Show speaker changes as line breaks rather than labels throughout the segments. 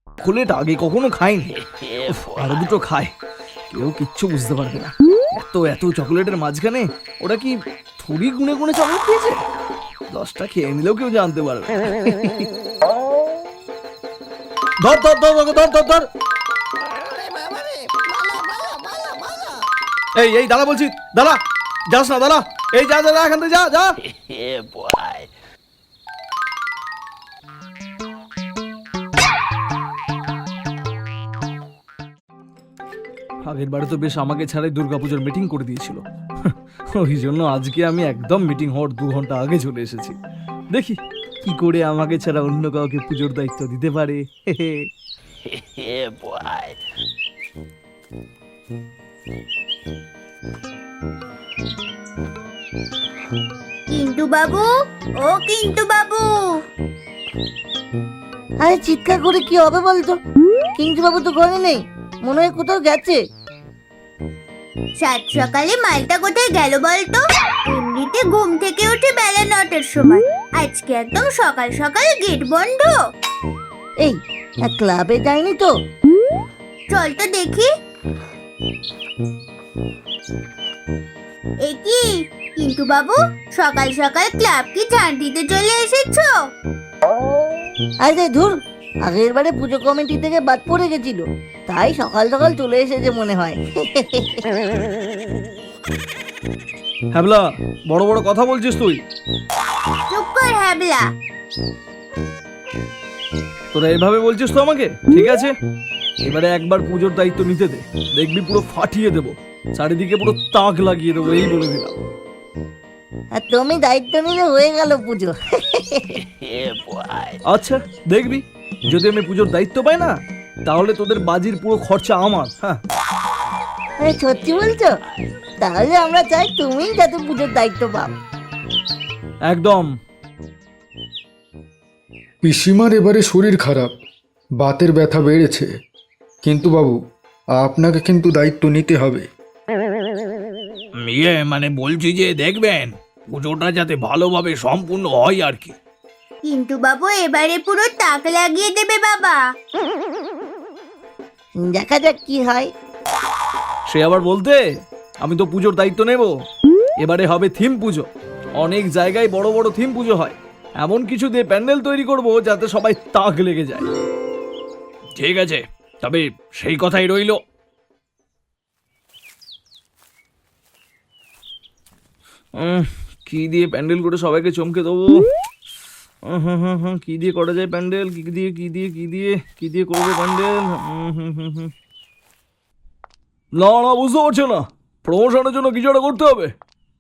Chocolate আগে কখনো খাইনি, আরো দুটো খায়, কেউ কিচ্ছু বুঝতে পারবে না। এত এত চকোলেটের মাঝখানে ওরা কি থুড়ি গুনে গুনে চকলেট খেয়েছে? 10টা খেয়ে নিলেও কেউ জানতে পারবে না। ধর ধর ধর ওকে, ধর ধর ধর। এই এই দাঁড়া বলছি, দাঁড়া, যাস না, দাঁড়া, এই যা যা যা, এখান থেকে যা যা। আগের বারে তো বেশ আমাকে ছাড়াই দুর্গাপুজোর মিটিং করে দিয়েছিল, ওই জন্য আজকে আমি একদম মিটিং হওয়ার 2 ঘন্টা আগে চলে এসেছি। দেখি কি করে আমাকে ছাড়া অন্য কাউকে পুজোর দায়িত্ব দিতে পারে।
কিন্তু বাবু, ও কিন্তু বাবু,
আরে চিৎকার করে কি হবে বলতো? কিন্তু বাবু তো ঘরে নেই, মনে হয় কোথাও গেছে।
সাত সকালে মালটা কোথায় গেল বলতো? এমনিতে ঘুম থেকে উঠে বেলা 9টার সময়, আজকে একদম সকাল সকাল গেট বন্ধ।
এই ক্লাবে যায়নি তো?
চল তো দেখি। এ কি কিন্তু বাবু, সকাল সকাল ক্লাব কি ঝাড় দিতে চলে এসেছো?
আরে ধুর, আগের বারে পুজো কমিটি থেকে বাদ পড়ে গেছিল, তাই সকাল সকাল চলে এসেছে মনে হয়।
হ্যাবলা, বড় বড় কথা বলছিস তুই।
চুপ কর হ্যাবলা।
তোরা এভাবে বলছিস তো আমাকে? ঠিক আছে, এবারে একবার পুজোর দায়িত্ব নিতে দে, দেখবি পুরো ফাটিয়ে দেবো, চারিদিকে পুরো তাক লাগিয়ে দেবো, এই বলে দিলাম।
আর তুমি দায়িত্ব নিলে হয়ে গেল পুজো।
আচ্ছা দেখবি, যদি আমি পুজোর দায়িত্ব পাই না, তাহলে তোদের বাজির পুরো খরচা আমার। হ্যাঁ,
আরে সত্যি বলছো? তাহলে আমরা চাই তুমিই যাতে পুজোর দায়িত্ব পাও।
একদম।
পিসিমার এবারে শরীর খারাপ, বাতের ব্যথা বেড়েছে, কিন্তু বাবু আপনাকে কিন্তু দায়িত্ব নিতে হবে।
মানে বলছি যে দেখবেন পুজোটা যাতে ভালোভাবে সম্পূর্ণ হয় আর কি।
কিন্তু বাবু এবারে পুরো তাক লাগিয়ে দেবে বাবা।
দেখা যাক কি হয়।
সে আবার বলতে, আমি তো পুজোর দায়িত্ব নেব। এবারে হবে থিম পুজো, অনেক জায়গায় বড় বড় থিম পুজো হয়, এমন কিছু দিয়ে প্যান্ডেল তৈরি করব যাতে সবাই তাক লেগে যায়। ঠিক আছে, তবে সেই কথাই রইল। কি দিয়ে প্যান্ডেল করে সবাইকে চমকে দেবো? কি দিয়ে করা যায় প্যান্ডেল? কি দিয়ে কি দিয়ে কি দিয়ে কি দিয়ে করবো প্যান্ডেল? না না, বুঝতে পারছো না, প্রমোশনের জন্য কিছু একটা করতে হবে।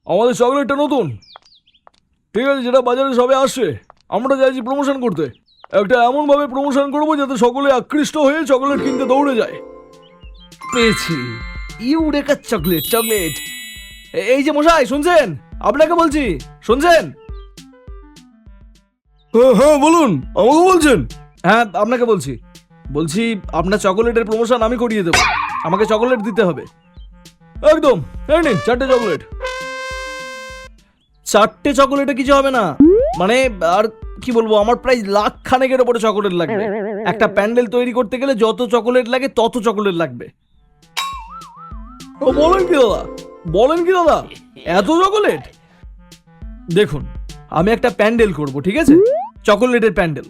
আমাদের চকলেটটা নতুন, ঠিক আছে, যেটা বাজারে সবে আসছে, আমরা চাইছি প্রমোশন করতে। একটা এমনভাবে প্রমোশন করবো যাতে সকলে আকৃষ্ট হয়ে চকলেট কিনতে দৌড়ে যায়। পেয়েছি, ইউরেকা চকলেট। চকলেট এই যে মশাই, শুনছেন? আপনাকে বলছি, শুনছেন? হ্যাঁ বলুন, আমাকে বলছেন? হ্যাঁ আপনাকে বলছি, আপনার চকোলেটের প্রমোশন আমি করিয়ে দেবো, আমাকে চকোলেট দিতে হবে। একদম, এই নিন 4টে চকোলেট। 4টে চকোলেটে কিছু হবে না, মানে আর কি বলবো, আমার প্রায় লাখ খানেকের ওপরে চকোলেট লাগবে। একটা প্যান্ডেল তৈরি করতে গেলে যত চকোলেট লাগে তত চকোলেট লাগবে। ও বলেন কি দাদা, বলেন কি দাদা, এত চকোলেট? দেখুন, আমি একটা প্যান্ডেল করব, ঠিক আছে, চকোলেটের প্যান্ডেল।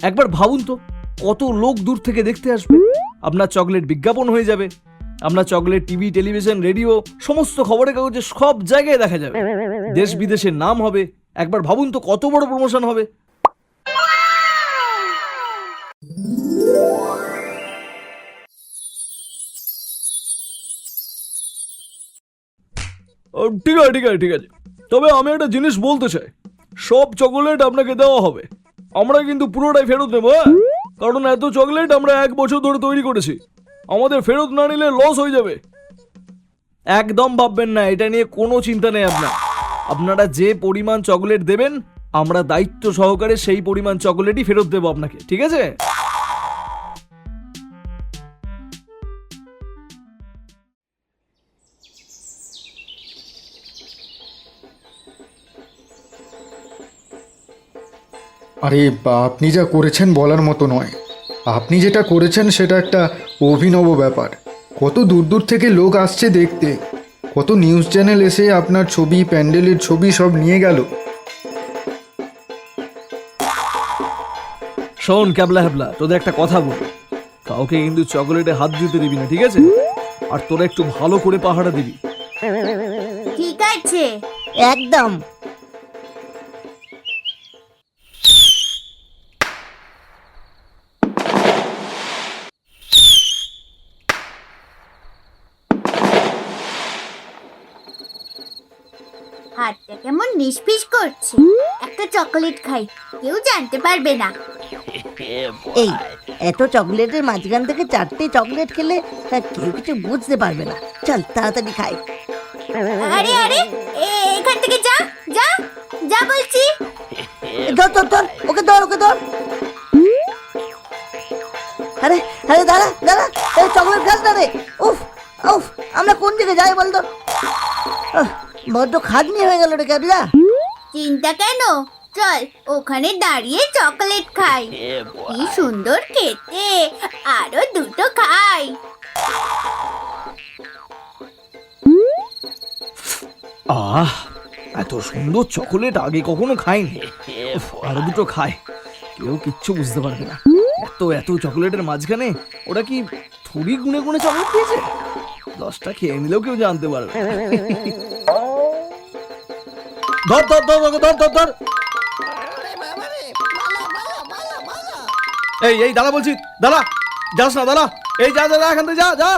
একবার ভাবুন তো, কত লোক দূর থেকে দেখতে আসবে, আপনার চকলেট বিজ্ঞাপন হয়ে যাবে, আপনার চকলেট টিভি, টেলিভিশন, রেডিও, সমস্ত খবরের কাগজে সব জায়গায় দেখা যাবে, দেশ বিদেশের নাম হবে। একবার ভাবুন তো কত বড় প্রমোশন হবে। ঠিক আছে ঠিক আছে ঠিক আছে, তবে আমি একটা জিনিস বলতে চাই, সব চকোলেট আপনাকে দেওয়া হবে, আমরা কিন্তু পুরোটাই ফেরত নেবো। কারণ এত চকলেট আমরা 1 বছর ধরে তৈরি করেছি, আমাদের ফেরত না নিলে লস হয়ে যাবে। একদম ভাববেন না, এটা নিয়ে কোনো চিন্তা নেই আপনার। আপনারা যে পরিমাণ চকলেট দেবেন, আমরা দায়িত্ব সহকারে সেই পরিমাণ চকলেটই ফেরত দেবো আপনাকে, ঠিক আছে?
আরে আপনি যা করেছেন বলার মতো নয়। আপনি যেটা করেছেন সেটা একটা অভিনব ব্যাপার। কত দূর দূর থেকে লোক আসছে দেখতে, কত নিউজ চ্যানেল এসে আপনার ছবি, প্যান্ডেলের ছবি সব নিয়ে গেল।
শোন ক্যাবলা হ্যাবলা, তোদের একটা কথা বল, কাউকে কিন্তু চকোলেটে হাত দিতে দিবি না, ঠিক আছে? আর তোরা একটু ভালো করে পাহারা দিবি।
ঠিক আছে।
একদম।
হাতটা কেমন নিষ্পিস করছে। একটা চকোলেট খাই, কেউ জানতে পারবে না।
এই এত চকলেটের মাঝখান থেকে 4টে চকলেট খেলে কেউ কিছু বুঝতে পারবে না। চল তাড়াতাড়ি খাই।
আরে আরে, এখান থেকে যা যা যা বলছি।
ধর ধর ধর, ওকে ধর, ওকে ধর। আরে আরে দাঁড়া দাঁড়া, এই চকলেট খাস না রে। উফ উফ, আমরা কোন দিকে যাই বলতো? বড্ড খাটনি হয়ে গেল রে ক্যাবলা।
চিন্তা কেন, চল ওখানে দাঁড়িয়ে চকলেট খাই। কি সুন্দর খেতে, আরো দুটো খাই।
এত সুন্দর চকোলেট আগে কখনো খাইনি। উফ, আরো দুটো খাই, কেউ কিচ্ছু বুঝতে পারবে না। এত এত চকোলেটের মাঝখানে ওরা কি থুড়ি গুনে গুনে চকলেট দিয়েছে? 10টা খেয়ে নিলেও কেউ জানতে পারবে না। ধর ধর ধর ওকে, ধর ধর ধর। এই এই দাঁড়া বলছি, দাঁড়া, যাস না, দাঁড়া। এই যা যা যা, এখান থেকে যা যা।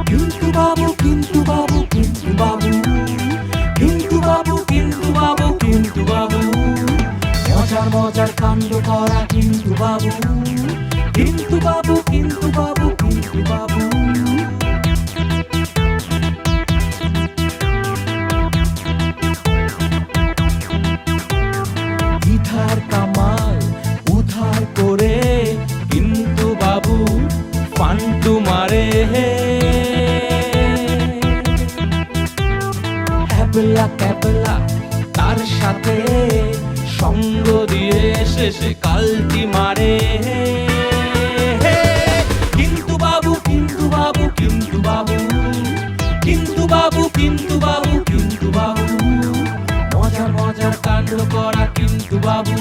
কিন্তু বাবু, কিন্তু বাবু, কিন্তু বাবু, কিন্তু বাবু, কিন্তু বাবু, কিন্তু বাবু, মজার মজার কাণ্ড করা কিন্তু বাবু, কিন্তু বাবু, কিন্তু বাবু, কিন্তু বাবু। ইধার কামাল উধার করে কিন্তু বাবু ফান্টু মারে। ক্যাবলা ক্যাবলা তার সাথে সঙ্গ দিয়ে শেষে কালটি মারে। কিন্তু বাবু, কিন্তু বাবু, কিন্তু বাবু, কিন্তু বাবু, কিন্তু বাবু, কিন্তু বাবু, মজার মজার কাণ্ড করা কিন্তু বাবু।